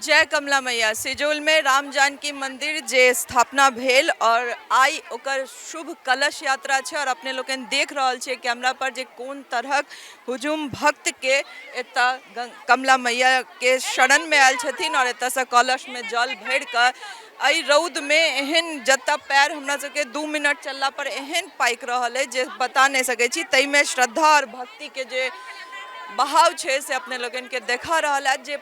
जय कमला मैया सिजौल में राम जानकी मंदिर जे स्थापना भेल और आई ओकर शुभ कलश यात्रा छै और अपने लोगन देख रहल छियै कैमरा पर जे कोन तरहक हुजूम भक्त के एतऽ कमला मैया के शरण में आयल छथिन और एतऽ से कलश में जल भरि कऽ एहि रौद में एहन जतऽ पैर हमरा सबके 2 मिनट चलला पर एहन पाकि रहल है जे बता नहीं सकै छी। तै में श्रद्धा और भक्ति के जे बहाव छे से अपने लोगन के देखा रहा है जे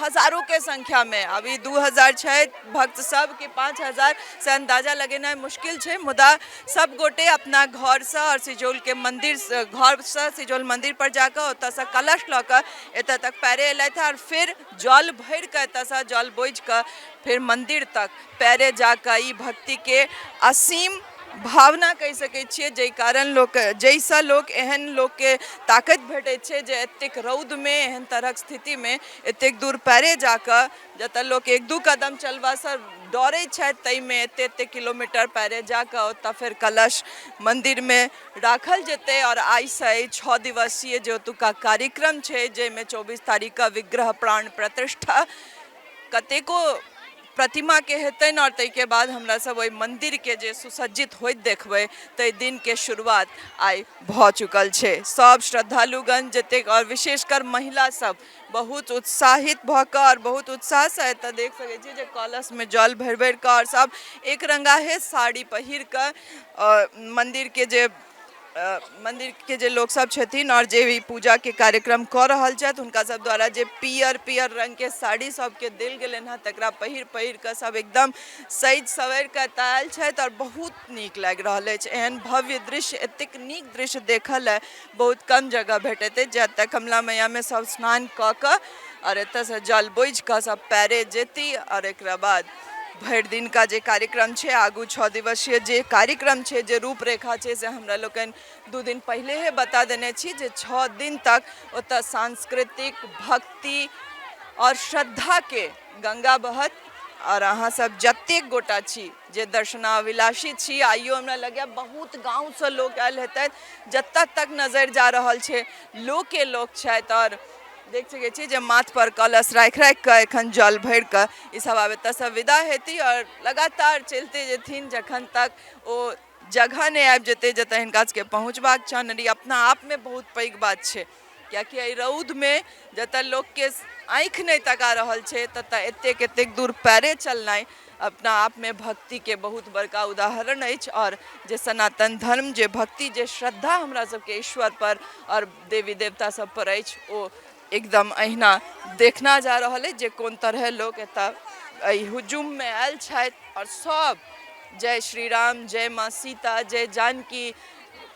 हजारों के संख्या में अभी 2000 छे भक्त सब कि 5000 से अंदाजा लगेना मुश्किल छे। मुदा सब गोटे अपना घर से और सिजौल के मंदिर घर से सिजौल मंदिर पर जाकर ओत से कलश ल कर एत तक पैरे अयलथि और फिर जल भर के एत से जल बोझ कर फिर मंदिर तक पैरे जाकर ई भक्ति के असीम भावना कह सकै छियै जै कारण लोक जैसा लोक एहन लोक के ताकत भेटै छै जे एतेक रौद में एहन तरह स्थिति में एतेक दूर पैरे जाकर जतऽ लोक 1-2 कदम चलबा से डरै छथि तै में एते किलोमीटर पैरे जाकर ओतऽ फिर कलश मंदिर में राखल जेतै और आई से 6 दिवसीय जे ओतुका कार्यक्रम छै जैमे 24 तारीख का विग्रह प्राण प्रतिष्ठा कतेको प्रतिमा के हेतन और तै के बाद हमरा सब ओइ मंदिर के जे सुसज्जित होइत देखबै तै दिन के शुरुआत आई भ चुकल छे। सब श्रद्धालुगण जतेक और विशेषकर महिला सब बहुत उत्साहित भ क और बहुत उत्साह से एतऽ देख सकै छी जे कलश में जल भरि भरि क और सब एक रंगाहे साड़ी पहिर क मंदिर के जे लोग सब छथिन और जे भी पूजा के कार्यक्रम कर रहल छथि हुनका सब द्वारा जे पियर पियर रंग के साड़ी सबके देल गेलनि हैं तकरा पहिर पहिर के सब एकदम सज सवर के आयल छथि और बहुत नीक लागि रहल अछि। एहन भव्य दृश्य एतेक नीक दृश्य देखल है बहुत कम जगह भेटते जतऽ कमला मैया में सब स्नान क के और एतऽ से जल बोझ के सब पैरे जेती और एक बाद भरि दिन का जे कार्यक्रम छे आगू 6 दिवसीय जे कार्यक्रम छे जे रूपरेखा छे से हमरा लोगन 2 दिन पहले ही बता देने छी जे 6 दिन तक ओतऽ सांस्कृतिक भक्ति और श्रद्धा के गंगा बहत और अहाँ सब जतेक गोटा छी जे दर्शनाभिलाषी छी आइयो हमरा लगे बहुत गाँव से लोग आयल हेतै जतऽ तक नजर जा रहल छे लोके लोक छथि और देख सकै छी जे माथ पर कलश राखि राखि के एखन जल भरि के ई सब आब एतऽ से विदा हेती और लगातार चलते जेथिन जखन तक ओ जगह नहीं आबि जेतै जतऽ हिनका सबके पहुँचबाक छनि। ई अपना आप में बहुत पैघ बात छै कियाकि एहि रौद में जतऽ लोक के आँखि नहीं तका रहल छे ततऽ एतेक दूर पैरे चलनाइ अपना आप में भक्ति के बहुत बड़का उदाहरण अछि और जे सनातन धर्म जे भक्ति जे श्रद्धा हमरा सबके ईश्वर पर और देवी देवता सब पर अछि ओ एकदम अहिना देखना जा रहा है जे कोन तरह लोग एतऽ हुजूम में आयल छथि और सब जय श्री राम जय माँ सीता जय जानकी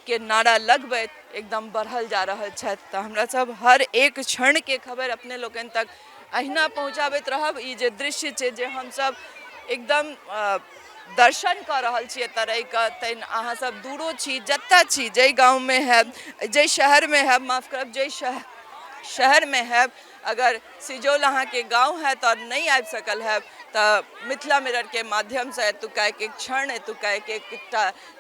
के नारा लगबैत एकदम बढ़ल जा रहा छथि। तो हमरा सब हर एक क्षण के खबर अपने लोगन तक अहिना पहुँचाबैत रहब। ई जे दृश्य छै जे हम सब एकदम दर्शन कर रहल छी एतऽ रहि कऽ तैन अहाँ सब दूरो छी जतऽ छी जै गाँव में है जै शहर में है माफ करब जै शहर में है अगर सिजौल अहाँ के गाँव है तो नहीं आबि सकल है तो मिथिला मिरर के माध्यम से एतुका एक क्षण एतुका एक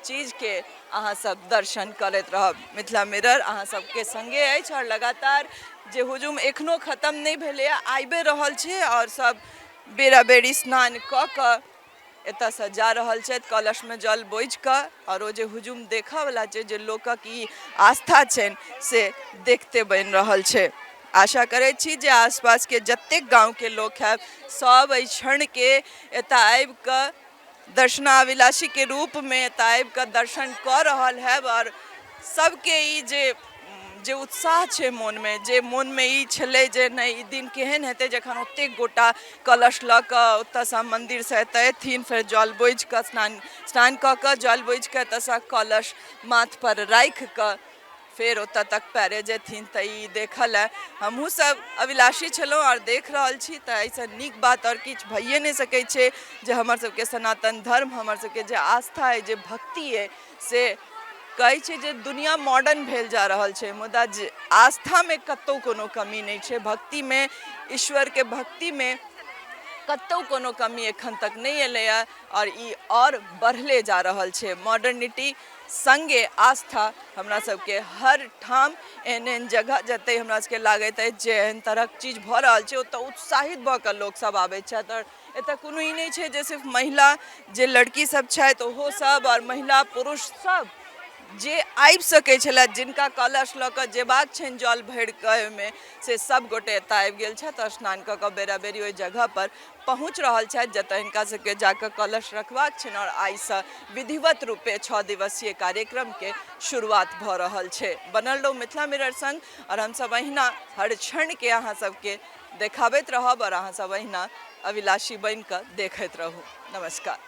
चीज के अहाँ सब दर्शन करैत रहब। मिथिला मिरर अहाँ सबके संगे अछि और लगातार जे हुजूम एखनो खत्म नहीं भेलै आइबे रहल छै और सब बेरा बेरी स्नान क के एतऽ से जा रहल छथि कलश में जल बोझ के और ओ जे हुजूम देखऽ वाला छै जे लोकक ई आस्था छनि से देखते बनि रहल छै। आशा करे छी जे आसपास के जतेक गांव के लोग है सब एहि क्षण के एतऽ आबि कऽ दर्शनाभिलाषी के रूप में एतऽ आबि कऽ दर्शन कर रहल है और सबके ई जे उत्साह छै मन में ई छलै जे नहीं ई दिन केहन हेतै जखन ओतेक गोटा कलश लऽ कऽ ओतऽ सँ मंदिर से एतऽ एथिन फिर जल बोझ कऽ स्नान कऽ कऽ जल बोझ कऽ एतऽ सँ कलश माथ पर राखि कऽ फिर ओतऽ तक पैरे जेथिन। तो ई देखल है हमहूँ सब अभिलाषी छलहुँ और देख रहल छी तो ऐसा नीक बात और किछु भइए नहीं सकै छै जे हमर सबके सनातन धर्म हमर सबके जे आस्था है जे भक्ति है से कहै छै जे दुनिया मॉडर्न भेल जा रहल छै मुदा आस्था में कतौ कोनो कमी नहीं छै। भक्ति में ईश्वर के भक्ति में कतौ कोनो कमी एखन तक नहीं एलै और ई और बढ़ले जा रहल छै। मॉडर्निटी संगे आस्था हमरा सबके हर ठाम एहन एहन जगह जतै हमरा सबके लागैत अछि जे एहन तरहक चीज भऽ रहल छै ओतऽ उत्साहित भऽ कऽ लोक सब आबैत छथि। और एतऽ कोनो ई नहीं छै जे सिर्फ महिला जे लड़की सब छथि ओहो सब और महिला पुरुष सब जे आबि सकै छलथि, जिनका कलश लऽ कऽ जेबाक छनि जल भरि कऽ ओहिमे, से सब गोटे एतऽ आबि गेल छथि और स्नान कऽ कऽ बेरा बेरी ओहि जगह पर पहुँच रहल छथि जतऽ हिनका सबके जाकऽ कलश रखबाक छनि। और आइसँ विधिवत रूपे 6 दिवसीय कार्यक्रम के शुरुआत भऽ रहल छै। बनल रहू मिथिला मिरर संग और हमसब अहिना हर क्षण के अहाँ सबके देखाबैत रहब और अहाँ सब अहिना अभिलाषी बनि कऽ देखैत रहू। नमस्कार।